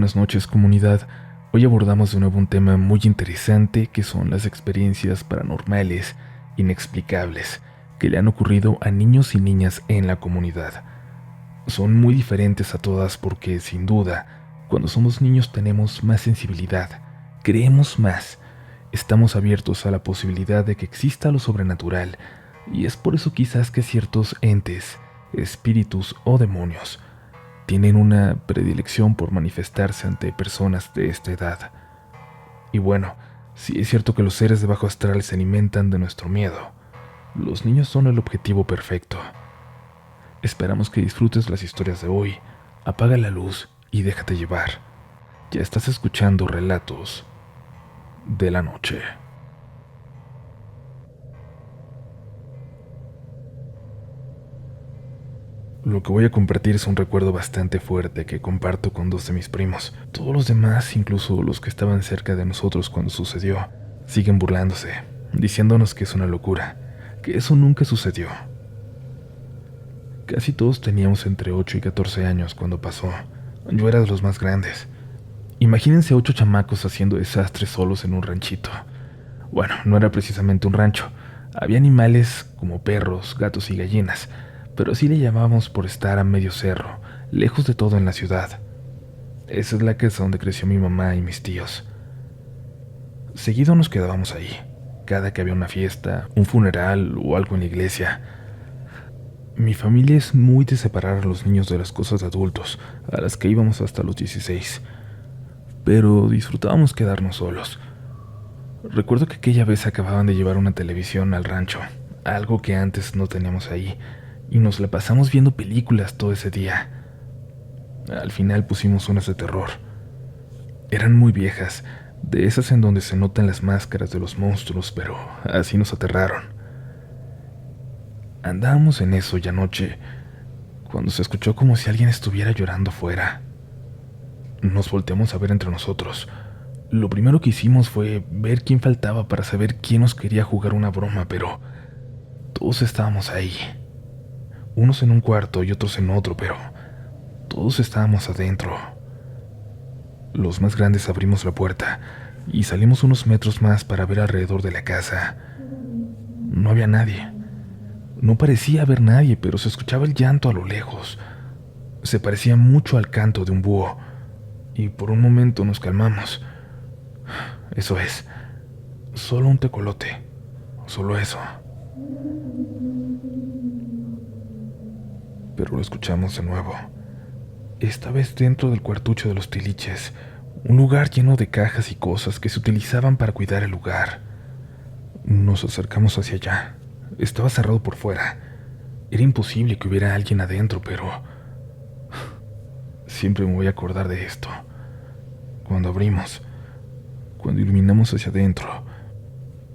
buenas noches, comunidad. Hoy abordamos de nuevo un tema muy interesante que son las experiencias paranormales inexplicables que le han ocurrido a niños y niñas en la comunidad. Son muy diferentes a todas porque, sin duda, cuando somos niños tenemos más sensibilidad, creemos más, estamos abiertos a la posibilidad de que exista lo sobrenatural, y es por eso quizás que ciertos entes, espíritus o demonios tienen una predilección por manifestarse ante personas de esta edad. Y bueno, sí es cierto que los seres de bajo astral se alimentan de nuestro miedo. Los niños son el objetivo perfecto. Esperamos que disfrutes las historias de hoy. Apaga la luz y déjate llevar. Ya estás escuchando Relatos de la Noche. Lo que voy a compartir es un recuerdo bastante fuerte que comparto con dos de mis primos. Todos los demás, incluso los que estaban cerca de nosotros cuando sucedió, siguen burlándose, diciéndonos que es una locura, que eso nunca sucedió. Casi todos teníamos entre 8 y 14 años cuando pasó. Yo era de los más grandes. Imagínense 8 chamacos haciendo desastres solos en un ranchito. Bueno, no era precisamente un rancho. Había animales como perros, gatos y gallinas, pero así le llamábamos por estar a medio cerro, lejos de todo en la ciudad. Esa es la casa donde creció mi mamá y mis tíos. Seguido nos quedábamos ahí, cada que había una fiesta, un funeral o algo en la iglesia. Mi familia es muy de separar a los niños de las cosas de adultos, a las que íbamos hasta los 16, pero disfrutábamos quedarnos solos. Recuerdo que aquella vez acababan de llevar una televisión al rancho, algo que antes no teníamos ahí, y nos la pasamos viendo películas todo ese día. Al final pusimos unas de terror. Eran muy viejas, de esas en donde se notan las máscaras de los monstruos, pero así nos aterraron. Andábamos en eso ya anoche, cuando se escuchó como si alguien estuviera llorando fuera. Nos volteamos a ver entre nosotros. Lo primero que hicimos fue ver quién faltaba para saber quién nos quería jugar una broma, pero todos estábamos ahí. Unos en un cuarto y otros en otro, pero todos estábamos adentro. Los más grandes abrimos la puerta y salimos unos metros más para ver alrededor de la casa. No había nadie. No parecía haber nadie, pero se escuchaba el llanto a lo lejos. Se parecía mucho al canto de un búho, y por un momento nos calmamos. Eso es, solo un tecolote, solo eso. Pero lo escuchamos de nuevo, esta vez dentro del cuartucho de los tiliches, un lugar lleno de cajas y cosas que se utilizaban para cuidar el lugar. Nos acercamos hacia allá. Estaba cerrado por fuera. Era imposible que hubiera alguien adentro, pero siempre me voy a acordar de esto. Cuando abrimos, cuando iluminamos hacia adentro,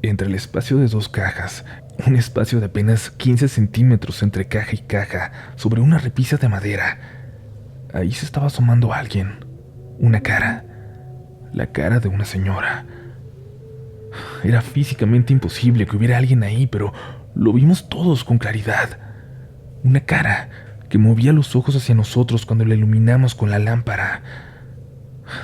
entre el espacio de 2 cajas, un espacio de apenas 15 centímetros entre caja y caja, sobre una repisa de madera, ahí se estaba asomando alguien, una cara, la cara de una señora. Era físicamente imposible que hubiera alguien ahí, pero lo vimos todos con claridad. Una cara que movía los ojos hacia nosotros cuando la iluminamos con la lámpara.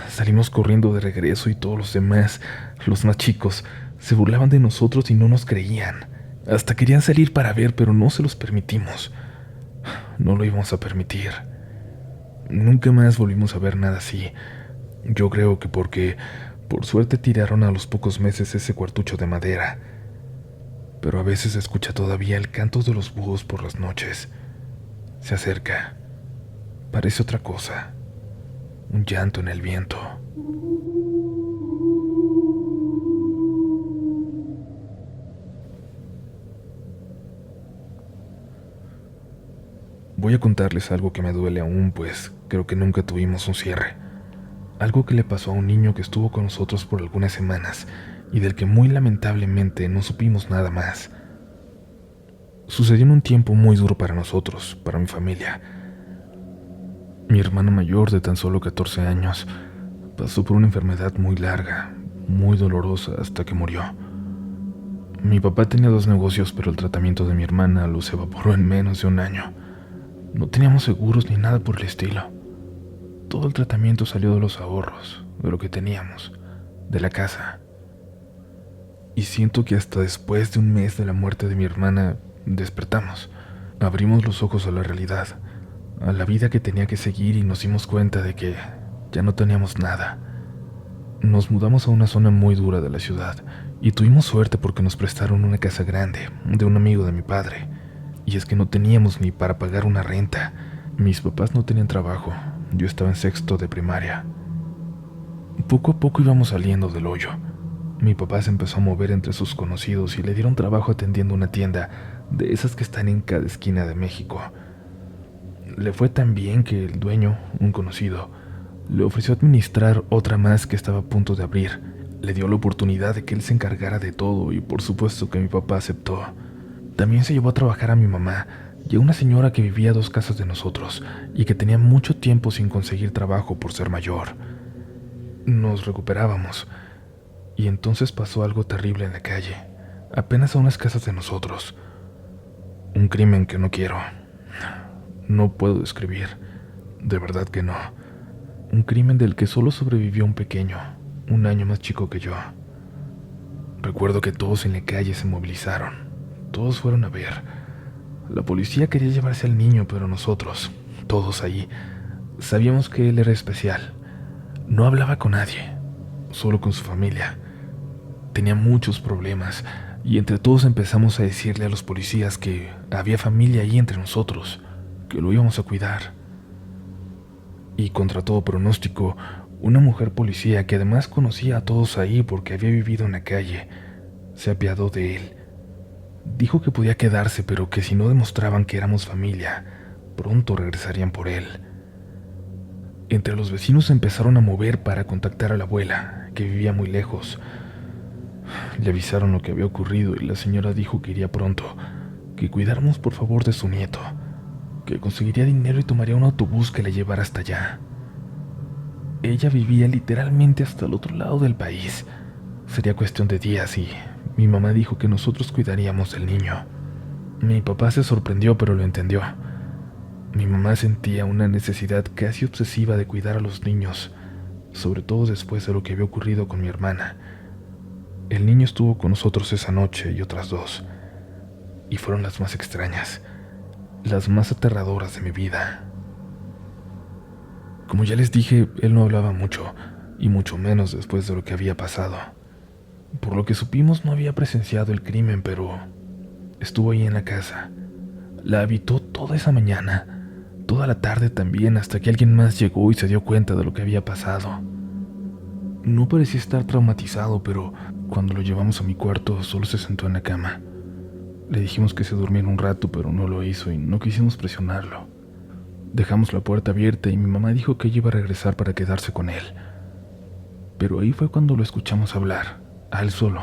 Salimos corriendo de regreso y todos los demás, los más chicos, se burlaban de nosotros y no nos creían. Hasta querían salir para ver, pero no se los permitimos. No lo íbamos a permitir. Nunca más volvimos a ver nada así. Yo creo que porque, por suerte, tiraron a los pocos meses ese cuartucho de madera. Pero a veces se escucha todavía el canto de los búhos por las noches. Se acerca. Parece otra cosa. Un llanto en el viento. Voy a contarles algo que me duele aún, pues creo que nunca tuvimos un cierre. Algo que le pasó a un niño que estuvo con nosotros por algunas semanas y del que muy lamentablemente no supimos nada más. Sucedió en un tiempo muy duro para nosotros, para mi familia. Mi hermana mayor, de tan solo 14 años, pasó por una enfermedad muy larga, muy dolorosa, hasta que murió. Mi papá tenía 2 negocios, pero el tratamiento de mi hermana los evaporó en menos de un año. No teníamos seguros ni nada por el estilo. todo el tratamiento salió de los ahorros, de lo que teníamos, de la casa. Y siento que hasta después de un mes de la muerte de mi hermana, despertamos. Abrimos los ojos a la realidad, a la vida que tenía que seguir, y nos dimos cuenta de que ya no teníamos nada. Nos mudamos a una zona muy dura de la ciudad y tuvimos suerte porque nos prestaron una casa grande de un amigo de mi padre. Y es que no teníamos ni para pagar una renta. Mis papás no tenían trabajo, yo estaba en sexto de primaria. Poco a poco íbamos saliendo del hoyo. Mi papá se empezó a mover entre sus conocidos y le dieron trabajo atendiendo una tienda de esas que están en cada esquina de México. Le fue tan bien que el dueño, un conocido, le ofreció administrar otra más que estaba a punto de abrir. Le dio la oportunidad de que él se encargara de todo y por supuesto que mi papá aceptó. También se llevó a trabajar a mi mamá y a una señora que vivía a 2 casas de nosotros y que tenía mucho tiempo sin conseguir trabajo por ser mayor. Nos recuperábamos y entonces pasó algo terrible en la calle, apenas a unas casas de nosotros. Un crimen que no quiero, no puedo describir, de verdad que no. Un crimen del que solo sobrevivió un pequeño, un año más chico que yo. Recuerdo que todos en la calle se movilizaron, todos fueron a ver. La policía quería llevarse al niño, pero nosotros, todos allí, sabíamos que él era especial. No hablaba con nadie, solo con su familia. Tenía muchos problemas y entre todos empezamos a decirle a los policías que había familia ahí entre nosotros, que lo íbamos a cuidar. Y contra todo pronóstico, una mujer policía que además conocía a todos ahí porque había vivido en la calle, se apiadó de él. Dijo que podía quedarse, pero que si no demostraban que éramos familia, pronto regresarían por él. Entre los vecinos se empezaron a mover para contactar a la abuela, que vivía muy lejos. Le avisaron lo que había ocurrido y la señora dijo que iría pronto, que cuidáramos por favor de su nieto, que conseguiría dinero y tomaría un autobús que le llevara hasta allá. Ella vivía literalmente hasta el otro lado del país. Sería cuestión de días y mi mamá dijo que nosotros cuidaríamos del niño. Mi papá se sorprendió, pero lo entendió. Mi mamá sentía una necesidad casi obsesiva de cuidar a los niños, sobre todo después de lo que había ocurrido con mi hermana. El niño estuvo con nosotros esa noche y otras 2, y fueron las más extrañas, las más aterradoras de mi vida. Como ya les dije, él no hablaba mucho, y mucho menos después de lo que había pasado. Por lo que supimos, no había presenciado el crimen, pero estuvo ahí en la casa. La habitó toda esa mañana, toda la tarde también, hasta que alguien más llegó y se dio cuenta de lo que había pasado. No parecía estar traumatizado, pero cuando lo llevamos a mi cuarto solo se sentó en la cama. Le dijimos que se durmiera un rato, pero no lo hizo y no quisimos presionarlo. Dejamos la puerta abierta y mi mamá dijo que ella iba a regresar para quedarse con él. Pero ahí fue cuando lo escuchamos hablar, a él solo,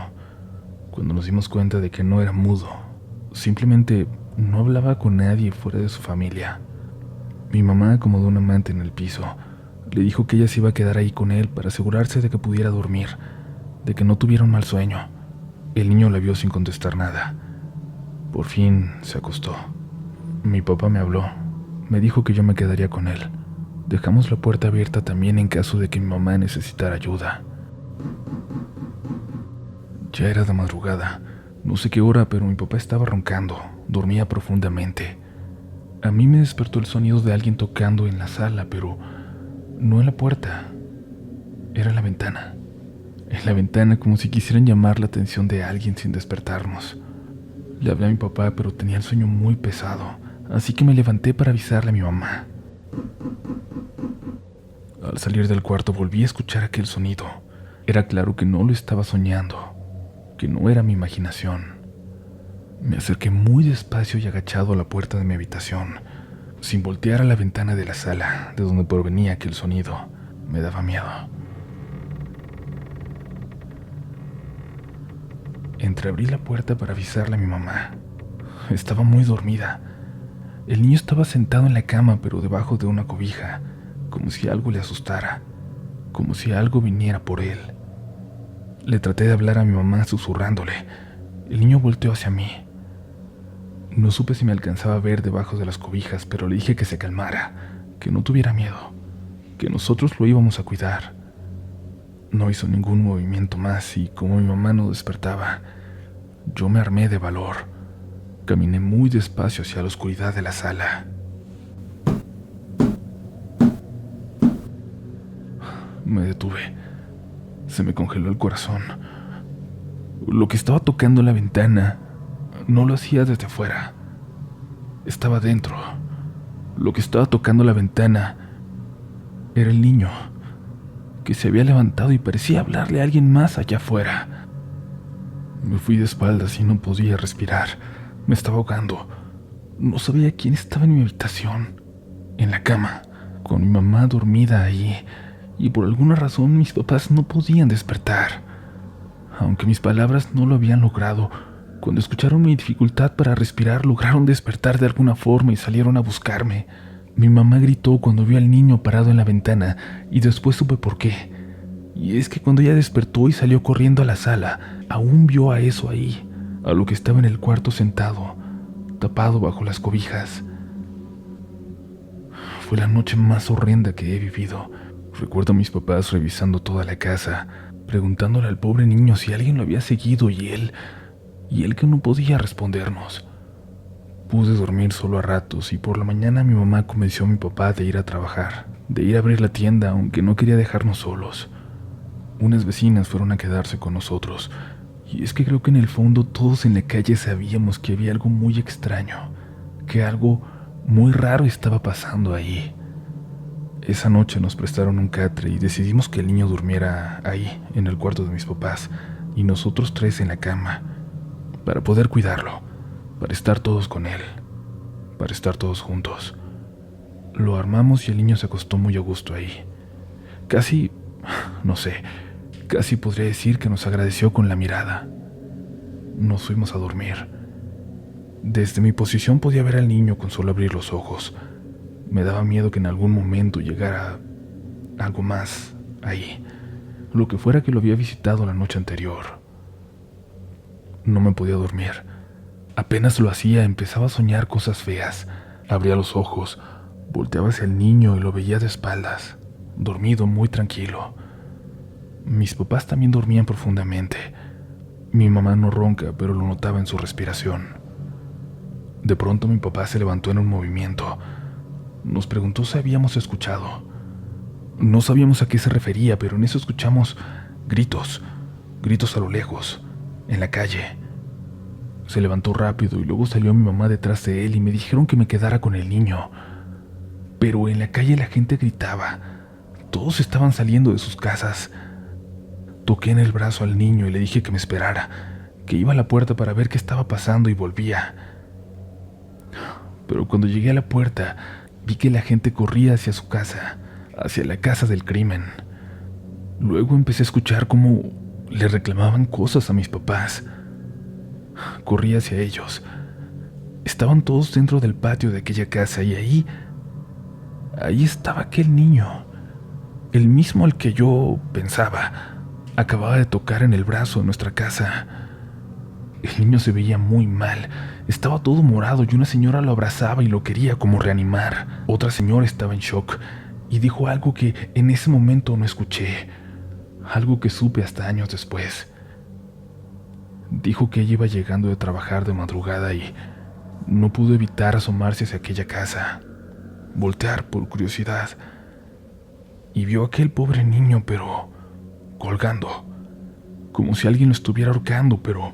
cuando nos dimos cuenta de que no era mudo, simplemente no hablaba con nadie fuera de su familia. Mi mamá acomodó un manta en el piso. Le dijo que ella se iba a quedar ahí con él para asegurarse de que pudiera dormir, de que no tuviera un mal sueño. El niño la vio sin contestar nada. Por fin se acostó. Mi papá me habló. Me dijo que yo me quedaría con él. Dejamos la puerta abierta también en caso de que mi mamá necesitara ayuda. Ya era de madrugada. No sé qué hora, pero mi papá estaba roncando. Dormía profundamente. A mí me despertó el sonido de alguien tocando en la sala, pero no en la puerta. Era en la ventana. En la ventana, como si quisieran llamar la atención de alguien sin despertarnos. Le hablé a mi papá, pero tenía el sueño muy pesado, así que me levanté para avisarle a mi mamá. Al salir del cuarto volví a escuchar aquel sonido. Era claro que no lo estaba soñando, que no era mi imaginación. Me acerqué muy despacio y agachado a la puerta de mi habitación, sin voltear a la ventana de la sala, de donde provenía aquel sonido. Me daba miedo. Entreabrí la puerta para avisarle a mi mamá. Estaba muy dormida. El niño estaba sentado en la cama, pero debajo de una cobija, como si algo le asustara, como si algo viniera por él. Le traté de hablar a mi mamá susurrándole. El niño volteó hacia mí. No supe si me alcanzaba a ver debajo de las cobijas, pero le dije que se calmara, que no tuviera miedo, que nosotros lo íbamos a cuidar. No hizo ningún movimiento más y como mi mamá no despertaba, yo me armé de valor. Caminé muy despacio hacia la oscuridad de la sala. Me detuve. Se me congeló el corazón. Lo que estaba tocando la ventana no lo hacía desde afuera. Estaba dentro. Lo que estaba tocando la ventana era el niño, que se había levantado y parecía hablarle a alguien más allá afuera. Me fui de espaldas y no podía respirar. Me estaba ahogando. No sabía quién estaba en mi habitación, en la cama, con mi mamá dormida ahí, y por alguna razón mis papás no podían despertar. Aunque mis palabras no lo habían logrado, cuando escucharon mi dificultad para respirar, lograron despertar de alguna forma y salieron a buscarme. Mi mamá gritó cuando vio al niño parado en la ventana y después supe por qué. Y es que cuando ella despertó y salió corriendo a la sala, aún vio a eso ahí, a lo que estaba en el cuarto sentado, tapado bajo las cobijas. Fue la noche más horrenda que he vivido. Recuerdo a mis papás revisando toda la casa, preguntándole al pobre niño si alguien lo había seguido y él que no podía respondernos. Pude dormir solo a ratos y por la mañana mi mamá convenció a mi papá de ir a trabajar, de ir a abrir la tienda, aunque no quería dejarnos solos. Unas vecinas fueron a quedarse con nosotros, y es que creo que en el fondo todos en la calle sabíamos que había algo muy extraño, que algo muy raro estaba pasando ahí. Esa noche nos prestaron un catre y decidimos que el niño durmiera ahí, en el cuarto de mis papás, y nosotros tres en la cama, para poder cuidarlo, para estar todos con él, para estar todos juntos. Lo armamos y el niño se acostó muy a gusto ahí. Casi, no sé, casi podría decir que nos agradeció con la mirada. Nos fuimos a dormir. Desde mi posición podía ver al niño con solo abrir los ojos. Me daba miedo que en algún momento llegara algo más ahí, lo que fuera que lo había visitado la noche anterior. No me podía dormir. Apenas lo hacía, empezaba a soñar cosas feas. Abría los ojos, volteaba hacia el niño y lo veía de espaldas, dormido, muy tranquilo. Mis papás también dormían profundamente. Mi mamá no ronca, pero lo notaba en su respiración. De pronto mi papá se levantó en un movimiento. Nos preguntó si habíamos escuchado. No sabíamos a qué se refería, pero en eso escuchamos gritos a lo lejos, en la calle. Se levantó rápido y luego salió mi mamá detrás de él y me dijeron que me quedara con el niño. Pero en la calle la gente gritaba. Todos estaban saliendo de sus casas. Toqué en el brazo al niño y le dije que me esperara, que iba a la puerta para ver qué estaba pasando y volvía. Pero cuando llegué a la puerta, vi que la gente corría hacia su casa, hacia la casa del crimen. Luego empecé a escuchar cómo le reclamaban cosas a mis papás. Corrí hacia ellos. Estaban todos dentro del patio de aquella casa y ahí estaba aquel niño, el mismo al que yo pensaba. Acababa de tocar en el brazo de nuestra casa. El niño se veía muy mal, estaba todo morado y una señora lo abrazaba y lo quería como reanimar. Otra señora estaba en shock y dijo algo que en ese momento no escuché, algo que supe hasta años después. Dijo que ella iba llegando de trabajar de madrugada y no pudo evitar asomarse hacia aquella casa, voltear por curiosidad, y vio a aquel pobre niño, pero colgando, como si alguien lo estuviera ahorcando, pero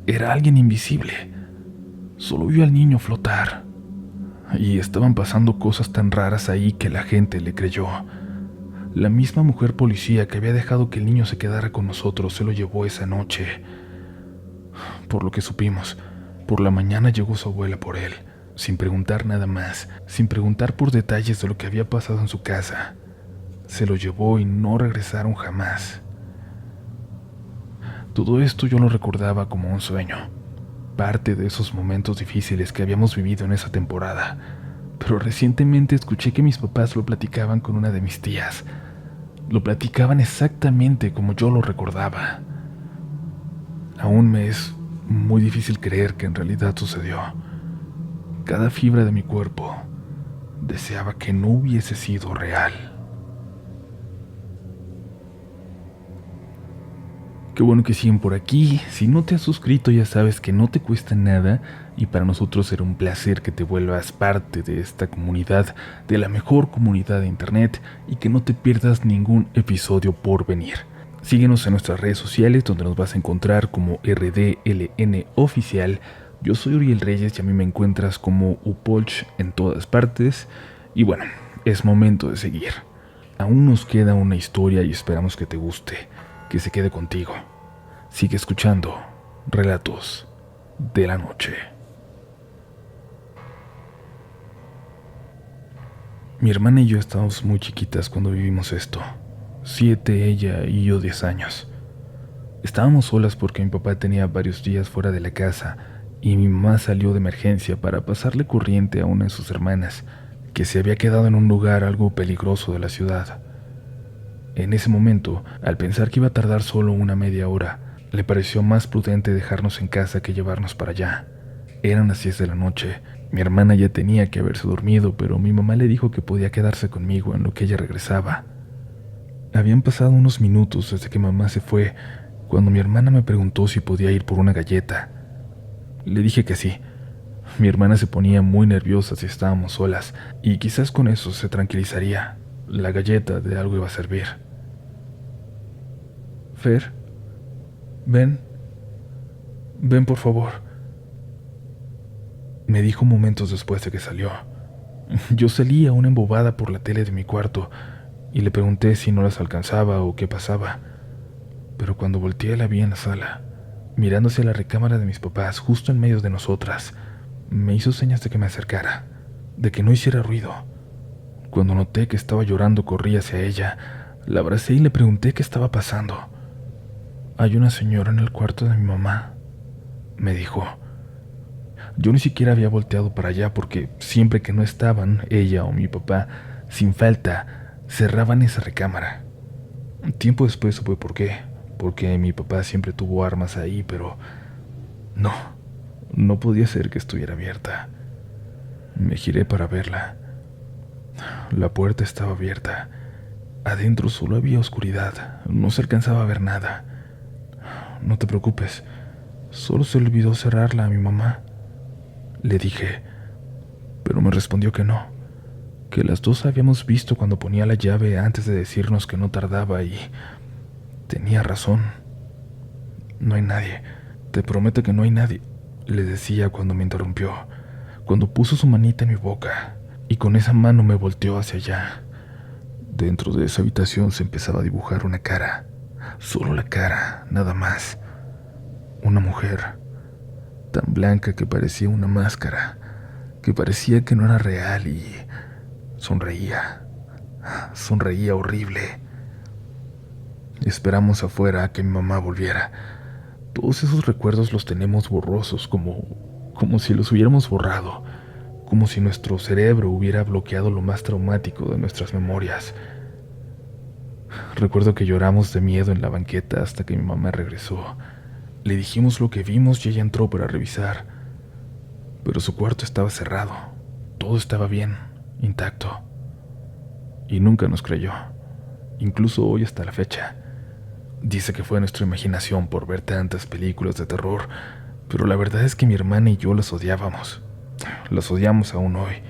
era alguien invisible. Solo vio al niño flotar, y estaban pasando cosas tan raras ahí que la gente le creyó. La misma mujer policía que había dejado que el niño se quedara con nosotros se lo llevó esa noche. Por lo que supimos, por la mañana llegó su abuela por él, sin preguntar nada más, sin preguntar por detalles de lo que había pasado en su casa. Se lo llevó y no regresaron jamás. Todo esto yo lo recordaba como un sueño, parte de esos momentos difíciles que habíamos vivido en esa temporada, pero recientemente escuché que mis papás lo platicaban con una de mis tías. Lo platicaban exactamente como yo lo recordaba. Aún me es muy difícil creer que en realidad sucedió. Cada fibra de mi cuerpo deseaba que no hubiese sido real. Qué bueno que siguen por aquí. Si no te has suscrito, ya sabes que no te cuesta nada y para nosotros será un placer que te vuelvas parte de esta comunidad, de la mejor comunidad de internet, y que no te pierdas ningún episodio por venir. Síguenos en nuestras redes sociales donde nos vas a encontrar como RDLN Oficial. Yo soy Uriel Reyes y a mí me encuentras como Upolch en todas partes. Y bueno, es momento de seguir. Aún nos queda una historia y esperamos que te guste, que se quede contigo. Sigue escuchando Relatos de la Noche. Mi hermana y yo estábamos muy chiquitas cuando vivimos esto. 7 ella y yo 10 años. Estábamos solas porque mi papá tenía varios días fuera de la casa y mi mamá salió de emergencia para pasarle corriente a una de sus hermanas, que se había quedado en un lugar algo peligroso de la ciudad. En ese momento, al pensar que iba a tardar solo una media hora, le pareció más prudente dejarnos en casa que llevarnos para allá. Eran las 10 de la noche. Mi hermana ya tenía que haberse dormido, pero mi mamá le dijo que podía quedarse conmigo en lo que ella regresaba. Habían pasado unos minutos desde que mamá se fue, cuando mi hermana me preguntó si podía ir por una galleta. Le dije que sí. Mi hermana se ponía muy nerviosa si estábamos solas, y quizás con eso se tranquilizaría. La galleta de algo iba a servir. Fer, ven por favor, me dijo momentos después de que salió. Yo salí aún embobada por la tele de mi cuarto y le pregunté si no las alcanzaba o qué pasaba, pero cuando volteé la vi en la sala, mirando hacia la recámara de mis papás justo en medio de nosotras. Me hizo señas de que me acercara, de que no hiciera ruido. Cuando noté que estaba llorando, corrí hacia ella, la abracé y le pregunté qué estaba pasando. Hay una señora en el cuarto de mi mamá, me dijo. Yo ni siquiera había volteado para allá porque siempre que no estaban, ella o mi papá, sin falta, cerraban esa recámara. Tiempo después supe por qué, porque mi papá siempre tuvo armas ahí, pero no podía ser que estuviera abierta. Me giré para verla. La puerta estaba abierta. Adentro solo había oscuridad, no se alcanzaba a ver nada. No te preocupes, solo se le olvidó cerrarla a mi mamá, le dije, pero me respondió que no, que las dos habíamos visto cuando ponía la llave antes de decirnos que no tardaba y tenía razón. No hay nadie, te prometo que no hay nadie, le decía cuando me interrumpió, cuando puso su manita en mi boca y con esa mano me volteó hacia allá. Dentro de esa habitación se empezaba a dibujar una cara, solo la cara, nada más. Una mujer, tan blanca que parecía una máscara, que parecía que no era real y sonreía horrible. Esperamos afuera a que mi mamá volviera. Todos esos recuerdos los tenemos borrosos, como si los hubiéramos borrado, como si nuestro cerebro hubiera bloqueado lo más traumático de nuestras memorias. Recuerdo que lloramos de miedo en la banqueta hasta que mi mamá regresó. Le dijimos lo que vimos y ella entró para revisar, pero su cuarto estaba cerrado. Todo estaba bien, intacto. Y nunca nos creyó, incluso hoy hasta la fecha. Dice que fue nuestra imaginación por ver tantas películas de terror, pero la verdad es que mi hermana y yo las odiábamos. Las odiamos aún hoy,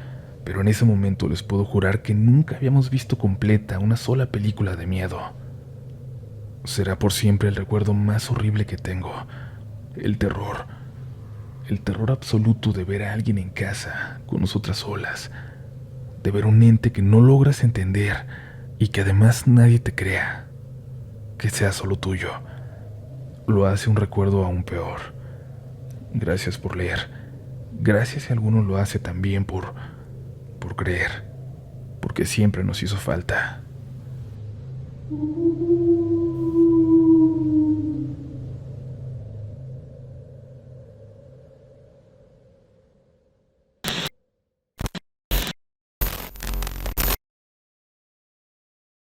pero en ese momento les puedo jurar que nunca habíamos visto completa una sola película de miedo. Será por siempre el recuerdo más horrible que tengo. El terror absoluto de ver a alguien en casa, con nosotras solas, de ver un ente que no logras entender y que además nadie te crea, que sea solo tuyo. Lo hace un recuerdo aún peor. Gracias por leer. Gracias si alguno lo hace también por creer, porque siempre nos hizo falta.